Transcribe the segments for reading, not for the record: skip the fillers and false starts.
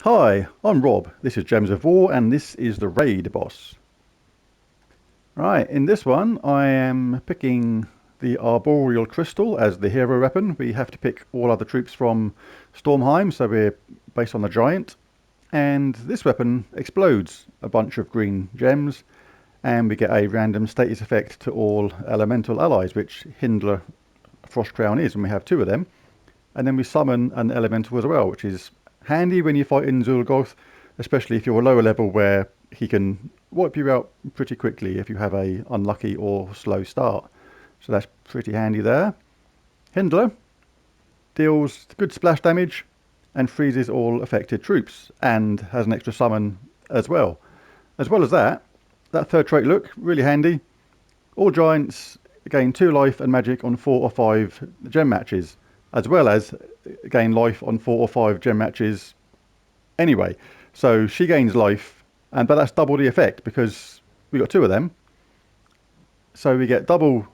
Hi, I'm Rob. This is Gems of War, and this is the raid boss. Right, in this one, I am picking the Arboreal Crystal as the hero weapon. We have to pick all other troops from Stormheim, so we're based on the Giant. And this weapon explodes a bunch of green gems, and we get a random status effect to all elemental allies, which Hindler Frostcrown is, and we have two of them. And then we summon an elemental as well, which is handy when you fight in Zul'Goth, especially if you're a lower level where he can wipe you out pretty quickly if you have a unlucky or slow start. So that's pretty handy there. Hindler deals good splash damage and freezes all affected troops and has an extra summon as well. As well as that third trait look, really handy. All giants gain 2 life and magic on 4 or 5 gem matches, as well as gain life on 4 or 5 gem matches anyway. So she gains life, but that's double the effect because we got 2 of them. So we get double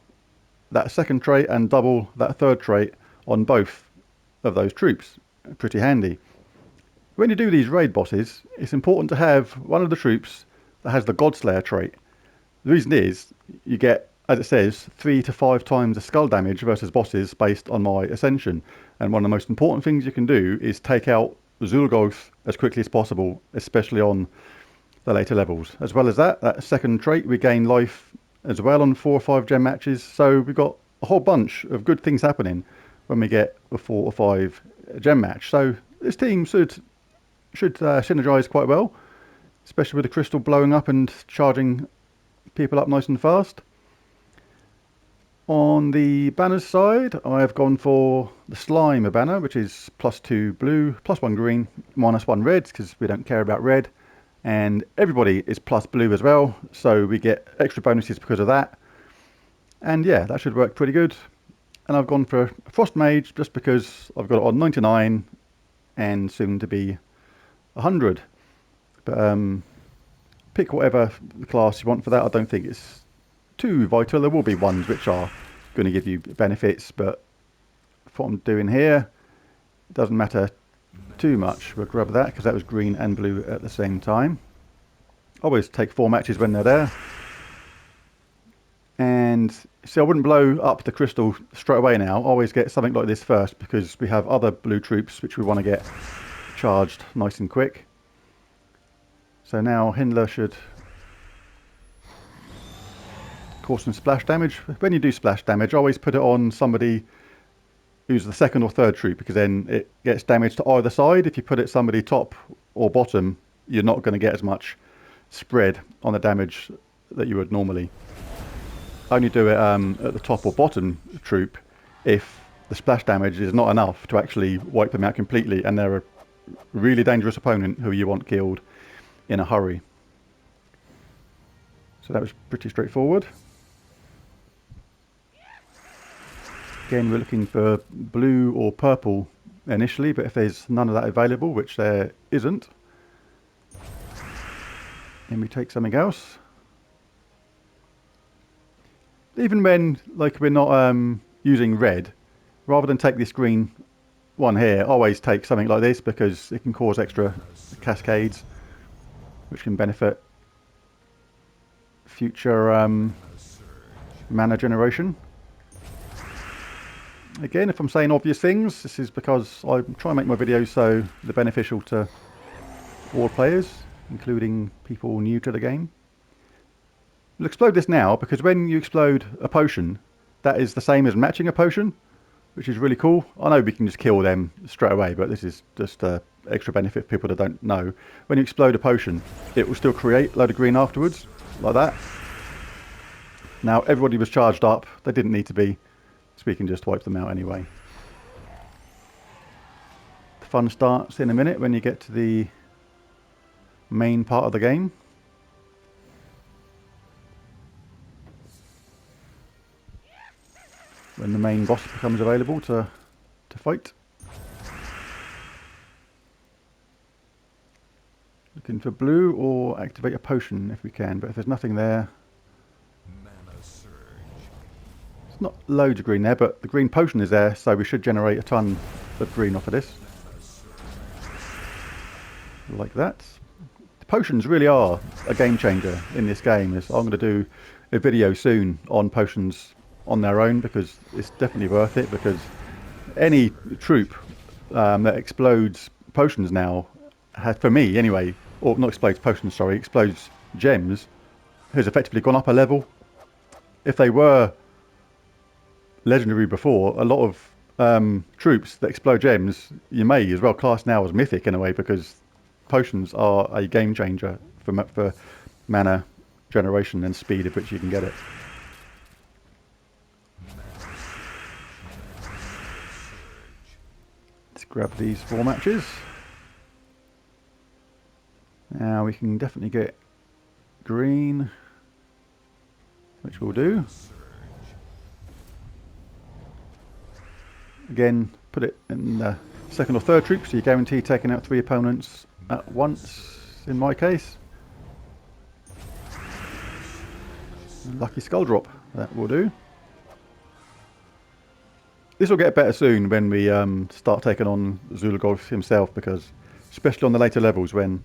that second trait and double that third trait on both of those troops. Pretty handy. When you do these raid bosses, it's important to have one of the troops that has the Godslayer trait. The reason is you get, as it says, 3 to 5 times the skull damage versus bosses based on my ascension. And one of the most important things you can do is take out Zul'Goth as quickly as possible, especially on the later levels. As well as that second trait, we gain life as well on 4 or 5 gem matches. So we've got a whole bunch of good things happening when we get a 4 or 5 gem match. So this team should synergize quite well, especially with the crystal blowing up and charging people up nice and fast. On the banners side, I have gone for the Slime banner, which is +2 blue, +1 green, -1 red, because we don't care about red. And everybody is plus blue as well, so we get extra bonuses because of that. And yeah, that should work pretty good. And I've gone for Frost Mage just because I've got it on 99 and soon to be 100. But pick whatever class you want for that. I don't think it's too vital. There will be ones which are going to give you benefits, but for what I'm doing here, it doesn't matter too much. We'll grab that because that was green and blue at the same time. Always take 4 matches when they're there. And see, I wouldn't blow up the crystal straight away now. I always get something like this first because we have other blue troops which we want to get charged nice and quick. So now Hindler should cause some splash damage. When you do splash damage, always put it on somebody who's the second or third troop, because then it gets damage to either side. If you put it somebody top or bottom, you're not going to get as much spread on the damage that you would normally. Only do it at the top or bottom troop if the splash damage is not enough to actually wipe them out completely and they're a really dangerous opponent who you want killed in a hurry. So that was pretty straightforward. Again, we're looking for blue or purple initially, but if there's none of that available, which there isn't, then we take something else. Even when we're not using red, rather than take this green one here, always take something like this because it can cause extra cascades, which can benefit future mana generation. Again, if I'm saying obvious things, this is because I try and make my videos so they're beneficial to all players, including people new to the game. We'll explode this now because when you explode a potion, that is the same as matching a potion, which is really cool. I know we can just kill them straight away, but this is just extra benefit for people that don't know. When you explode a potion, it will still create a load of green afterwards, like that. Now, everybody was charged up. They didn't need to be, so we can just wipe them out anyway. The fun starts in a minute when you get to the main part of the game. When the main boss becomes available to fight. Looking for blue or activate a potion if we can, but if there's nothing there. It's not loads of green there, but the green potion is there, so we should generate a ton of green off of this. like that. The potions really are a game changer in this game. I'm going to do a video soon on potions on their own, because it's definitely worth it, because any troop that explodes potions now, for me anyway, or not explodes potions, sorry, explodes gems, has effectively gone up a level. If they were legendary before, a lot of troops that explode gems, you may as well class now as mythic in a way, because potions are a game changer for mana generation and speed at which you can get it. Let's grab these 4 matches. Now we can definitely get green, which we'll do. Again, put it in the second or third troop, so you guarantee taking out 3 opponents at once, in my case. Lucky skull drop, that will do. This will get better soon when we start taking on Zul'Gurth himself, because especially on the later levels when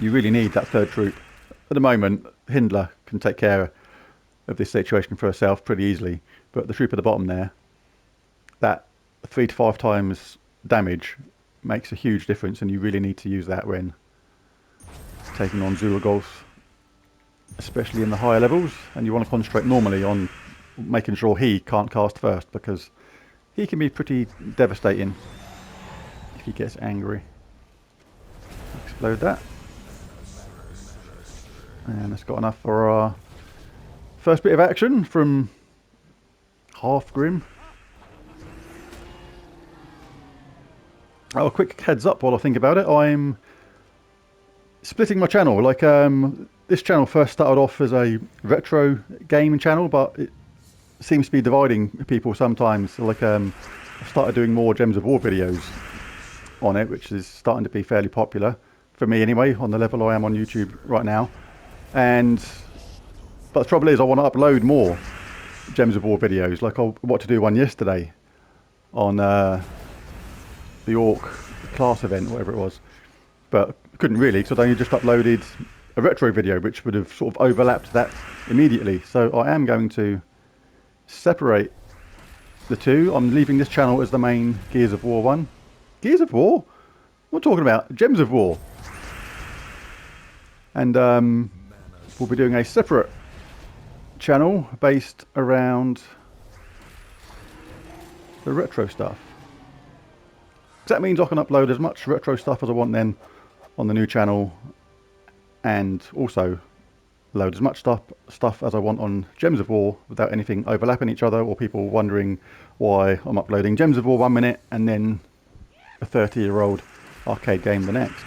you really need that third troop. At the moment, Hyndla can take care of this situation for herself pretty easily, but the troop at the bottom there, that 3 to 5 times damage makes a huge difference, and you really need to use that when taking on Zul'Gurth, especially in the higher levels. And you want to concentrate normally on making sure he can't cast first, because he can be pretty devastating if he gets angry. Explode that. And that's got enough for our first bit of action from Half Grim. Oh, a quick heads up while I think about it. I'm splitting my channel. Like, this channel first started off as a retro gaming channel, but it seems to be dividing people sometimes. So like, I started doing more Gems of War videos on it, which is starting to be fairly popular for me anyway, on the level I am on YouTube right now. But the trouble is, I want to upload more Gems of War videos. Like, I wanted to do one yesterday on the Orc class event, whatever it was, but couldn't really, because I'd only just uploaded a retro video, which would have sort of overlapped that immediately. So I am going to separate the two. I'm leaving this channel as the main Gears of War one. Gears of War? What am I talking about? Gems of War. And we'll be doing a separate channel based around the retro stuff. That means I can upload as much retro stuff as I want then on the new channel, and also load as much stuff as I want on Gems of War without anything overlapping each other, or people wondering why I'm uploading Gems of War 1 minute and then a 30-year-old arcade game the next.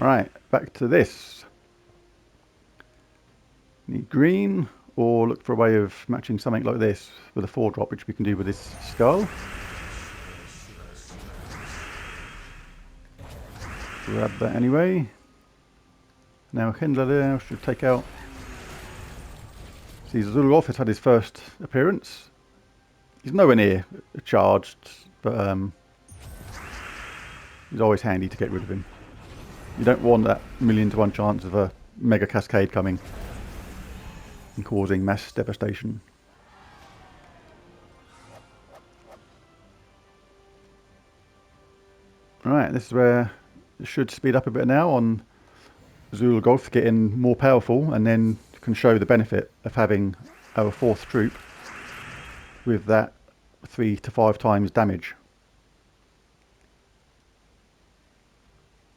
Alright, back to this. Need green, or look for a way of matching something like this with a 4-drop, which we can do with this skull. Grab that anyway. Now Hyndla there should take out... See, Zul'Gurth has had his first appearance. He's nowhere near charged, but he's always handy to get rid of him. You don't want that 1,000,000 to 1 chance of a mega cascade coming and causing mass devastation. Right, this is where it should speed up a bit now on Zul'Gurth getting more powerful, and then can show the benefit of having our 4th troop with that 3 to 5 times damage.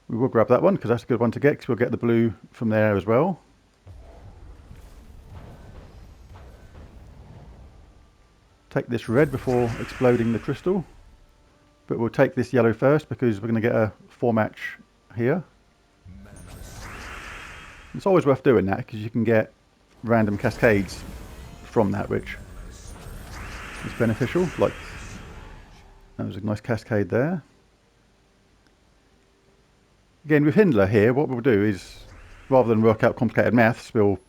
We will grab that one because that's a good one to get, because we'll get the blue from there as well. Take this red before exploding the crystal, but we'll take this yellow first because we're going to get a 4-match here. It's always worth doing that because you can get random cascades from that, which is beneficial. Like, that was a nice cascade there. Again, with Hyndla here, what we'll do is, rather than work out complicated maths, we'll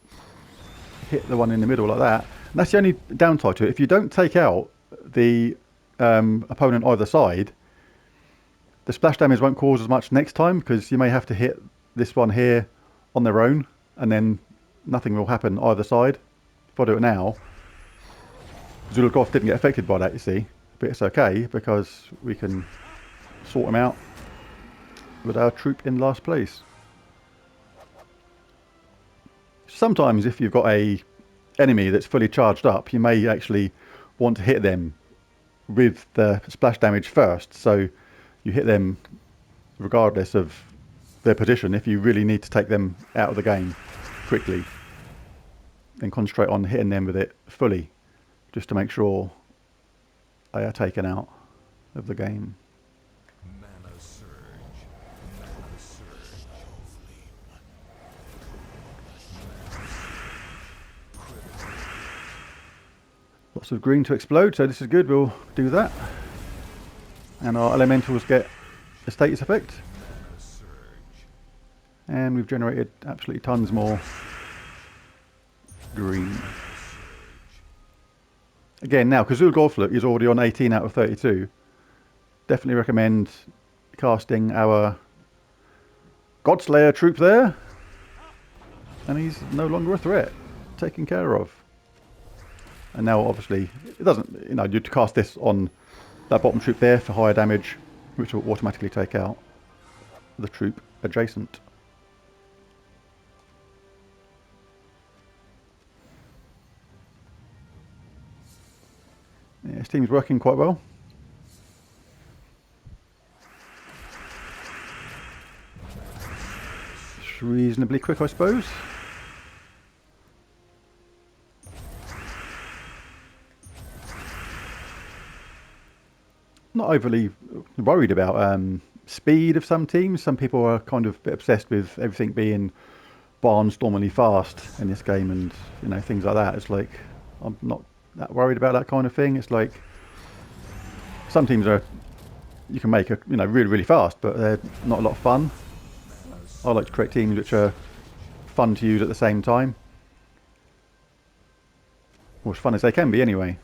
hit the one in the middle like that. And that's the only downside to it. If you don't take out the opponent either side, The splash damage won't cause as much next time because you may have to hit this one here on their own and then nothing will happen either side. If I do it now, Zul'Goth didn't get affected by that, you see. But it's okay because we can sort them out with our troop in last place. Sometimes if you've got a enemy that's fully charged up, you may actually want to hit them with the splash damage first. So you hit them regardless of their position if you really need to take them out of the game quickly. Then concentrate on hitting them with it fully, just to make sure they are taken out of the game. Lots of green to explode, so this is good, we'll do that. And our elementals get a status effect. And we've generated absolutely tons more green. Again, now, because Zul'Goth is already on 18 out of 32, definitely recommend casting our Godslayer troop there. And he's no longer a threat, taken care of. And now, obviously, it doesn't, you'd cast this on that bottom troop there for higher damage, which will automatically take out the troop adjacent. Yeah, this team's working quite well. It's reasonably quick, I suppose. Not overly worried about speed of some teams. Some people are kind of a bit obsessed with everything being barnstormingly fast in this game, and things like that. It's like I'm not that worried about that kind of thing. It's like some teams you can make really fast, but they're not a lot of fun. I like to create teams which are fun to use at the same time, or as fun as they can be anyway.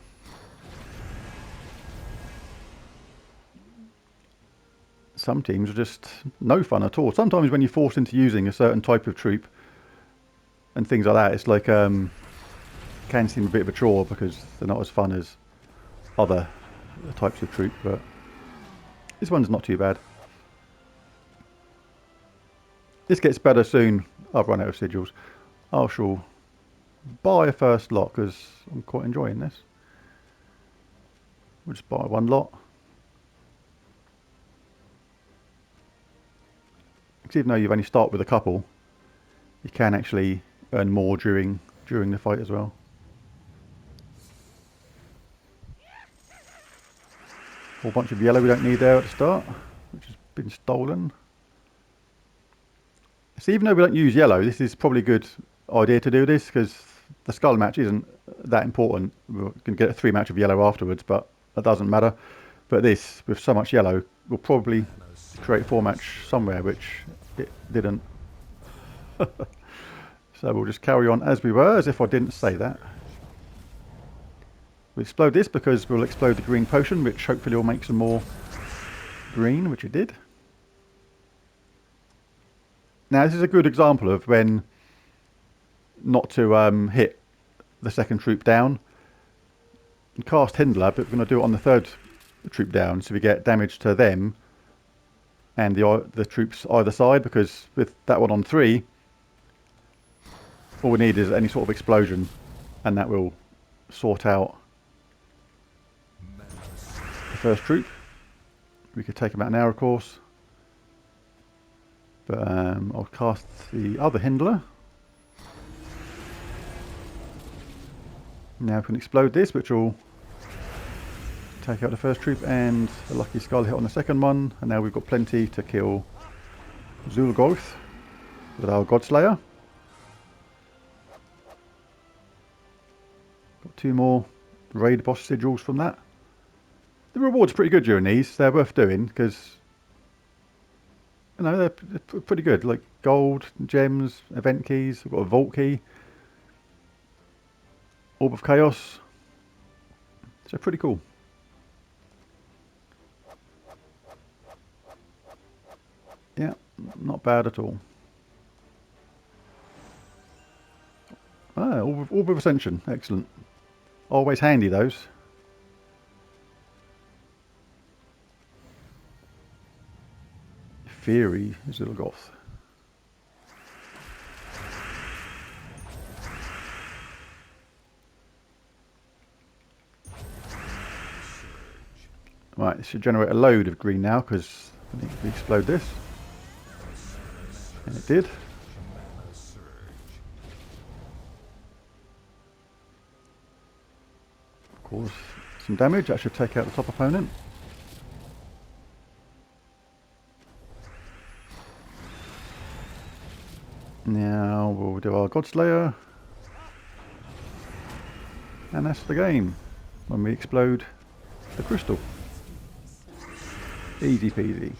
Some teams are just no fun at all. Sometimes when you're forced into using a certain type of troop and things like that, it's like can seem a bit of a chore because they're not as fun as other types of troop, but this one's not too bad. This gets better soon. I've run out of sigils. I shall buy a first lot because I'm quite enjoying this. We'll just buy one lot. Because even though you've only started with a couple, you can actually earn more during the fight as well. Whole bunch of yellow we don't need there at the start, which has been stolen. So even though we don't use yellow, this is probably a good idea to do this because the skull match isn't that important. We can get a 3 match of yellow afterwards, but that doesn't matter. But this, with so much yellow, will probably create a 4 match somewhere, which it didn't. So we'll just carry on as we were, as if I didn't say that. We'll explode this because we'll explode the green potion, which hopefully will make some more green, which it did. Now this is a good example of when not to hit the second troop down. And cast Hindler, but we're going to do it on the third troop down, so we get damage to them and the troops either side, because with that one on 3, all we need is any sort of explosion, and that will sort out the first troop. We could take about an hour, of course. But I'll cast the other Hindler. Now we can explode this, which will take out the first troop, and a lucky skull hit on the second one. And now we've got plenty to kill Zul'Goth with our Godslayer. Got 2 more raid boss sigils from that. The reward's pretty good during these. They're worth doing because they're pretty good. Like gold, gems, event keys. We've got a vault key, Orb of Chaos. So pretty cool. Not bad at all. Ah, all with Ascension. Excellent. Always handy, those. Fury is a little goth. Right, this should generate a load of green now because I think we explode this. And it did. Cause some damage. That should take out the top opponent. Now we'll do our Godslayer. And that's the game. When we explode the crystal. Easy peasy.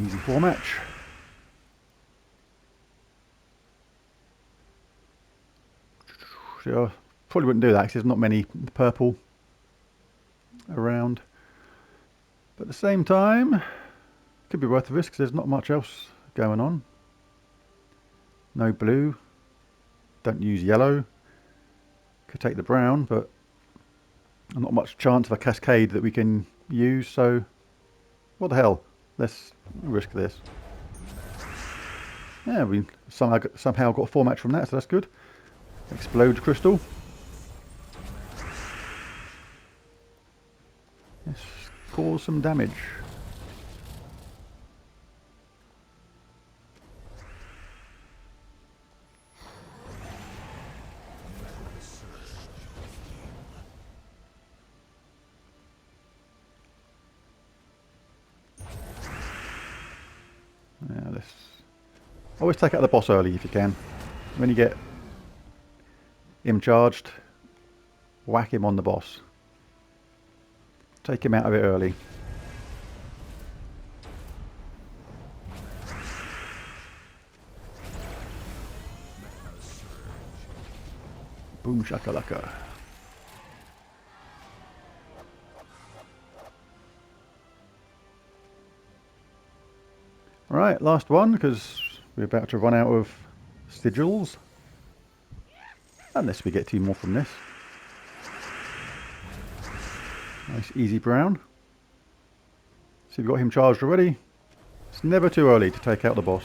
Easy 4-match. Sure. Probably wouldn't do that because there's not many purple around. But at the same time, could be worth the risk because there's not much else going on. No blue. Don't use yellow. Could take the brown, but not much chance of a cascade that we can use, so what the hell? Let's risk this. Yeah, we somehow got a 4-match from that, so that's good. Explode crystal. Let's cause some damage. Yeah, let's always take out the boss early if you can. When you get him charged, whack him on the boss. Take him out of it early. Boom shakalaka. Right, last one because we're about to run out of sigils. Unless we get 2 more from this. Nice easy brown. So we've got him charged already. It's never too early to take out the boss.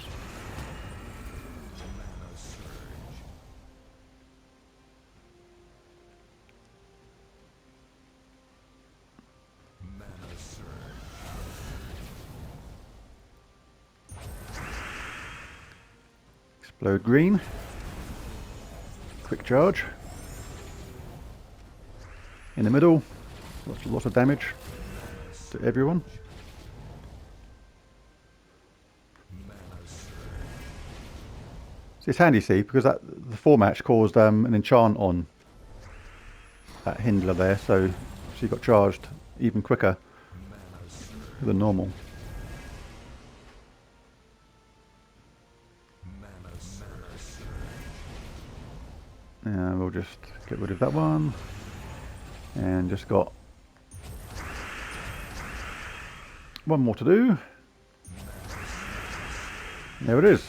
Explode green. Quick charge. In the middle. Lots of damage to everyone. So it's handy, see, because the 4-match caused an enchant on that Hindler there, so she got charged even quicker than normal. And we'll just get rid of that one. And just got one more to do. There it is.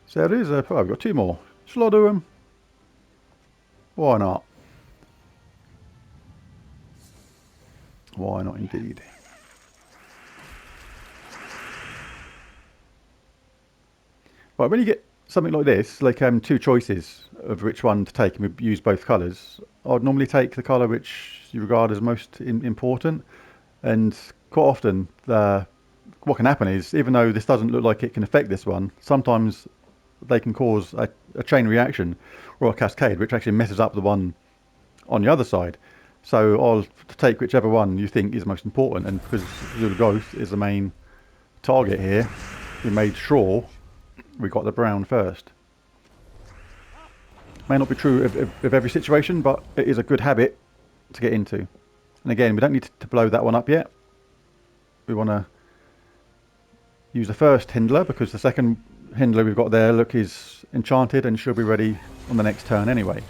So there it is. Oh, I've got 2 more. Shall I do them? Why not? Why not indeed? Right, when you get something like this, like 2 choices of which one to take, and we use both colours, I'd normally take the colour which you regard as most important. And quite often, what can happen is, even though this doesn't look like it can affect this one, sometimes they can cause a chain reaction or a cascade, which actually messes up the one on the other side. So I'll take whichever one you think is most important, and because Zulu Ghost is the main target here, we made sure we got the brown first. May not be true of every situation, but it is a good habit to get into. And again, we don't need to blow that one up yet. We want to use the first Hindler, because the second Hindler we've got there, look, is enchanted and should be ready on the next turn anyway.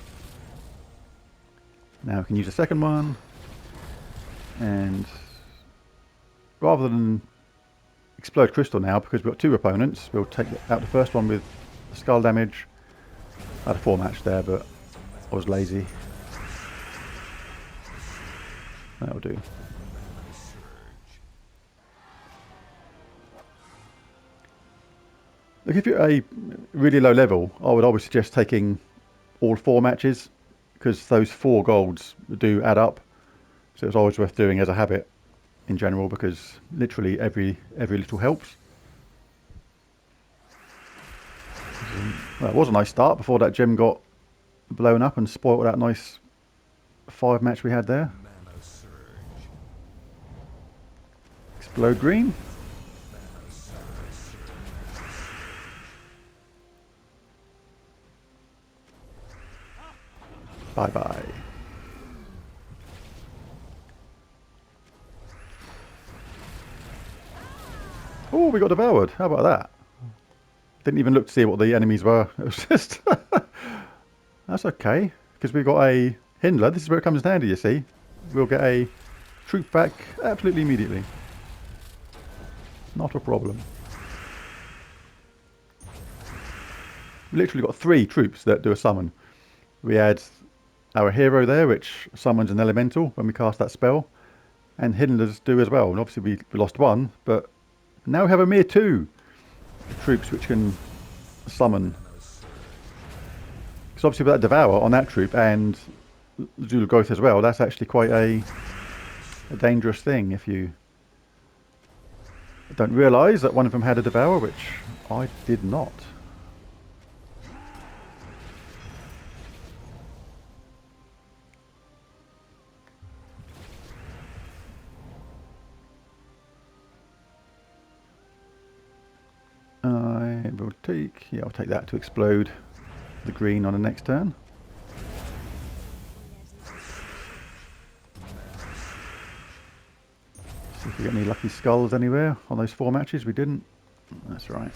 Now we can use the second one, and rather than explode crystal now, because we've got two opponents, we'll take out the first one with skull damage. I had a 4 match there, but I was lazy. That'll do. Look, if you're a really low level, I would always suggest taking all 4 matches, because those 4 golds do add up. So it's always worth doing as a habit in general, because literally every little helps. Well, it was a nice start before that gem got blown up and spoiled that nice 5 match we had there. Explode green. Bye bye. Oh, we got devoured. How about that? Didn't even look to see what the enemies were. It was just... That's okay, because we've got a Hindler. This is where it comes in handy, you see. We'll get a troop back absolutely immediately. Not a problem. We literally got 3 troops that do a summon. We had our hero there, which summons an elemental when we cast that spell. And Hindlers do as well. And obviously we lost 1, but now we have a mere 2 troops which can summon. Because obviously with that Devour on that troop and Zulu Growth as well, that's actually quite a dangerous thing if you don't realise that one of them had a Devour, which I did not. I will take, yeah, I'll take that to explode the green on the next turn. See if we get any lucky skulls anywhere on those 4 matches. We didn't. That's right.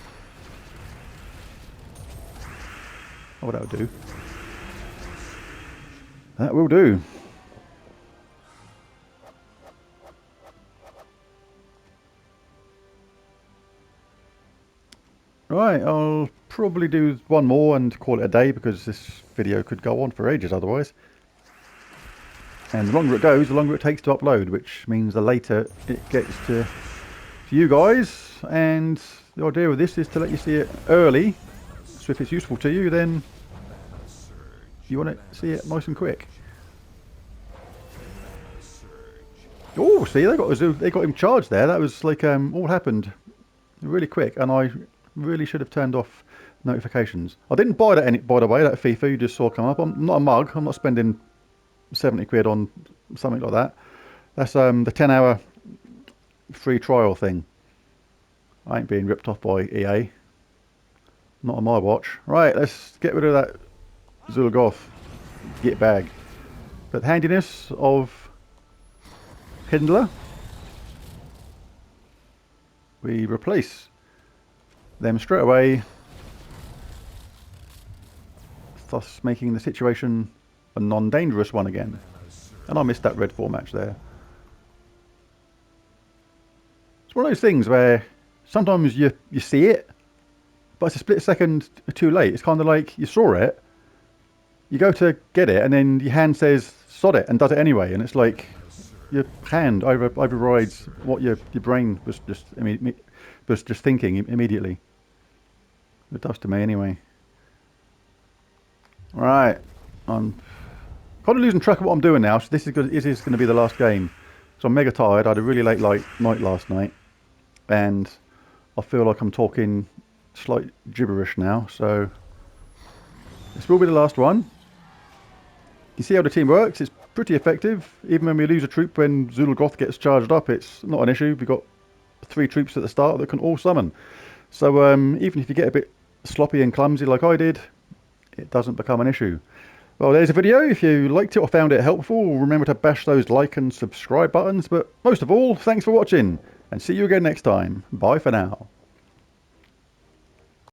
Oh, that'll do. That will do. Right, I'll probably do one more and call it a day, because this video could go on for ages otherwise. And the longer it goes, the longer it takes to upload, which means the later it gets to you guys. And the idea of this is to let you see it early, so if it's useful to you, then you want to see it nice and quick. Oh, see, they got him charged there. That was like all happened really quick, and I really should have turned off notifications. I didn't buy that by the way, that FIFA you just saw come up. I'm not a mug. I'm not spending 70 quid on something like that. That's the 10-hour free trial thing. I ain't being ripped off by EA. Not on my watch. Right, let's get rid of that Zulgoth git bag. But the handiness of Hindler, we replace them straight away, thus making the situation a non-dangerous one again. And I missed that red 4 match there. It's one of those things where sometimes you see it, but it's a split second too late. It's kind of like you saw it, you go to get it, and then your hand says sod it and does it anyway, and it's like your hand overrides what your brain was just thinking immediately. It does to me anyway. Right, I'm kind of losing track of what I'm doing now, so this is going to be the last game. So I'm mega tired. I had a really late night last night, and I feel like I'm talking slight gibberish now, so this will be the last one. You see how the team works? It's pretty effective. Even when we lose a troop, when Zulgoth gets charged up, it's not an issue. We've got 3 troops at the start that can all summon. So even if you get a bit sloppy and clumsy like I did, it doesn't become an issue. Well, there's a video. If you liked it or found it helpful, remember to bash those like and subscribe buttons. But most of all, thanks for watching, and see you again next time. Bye for now.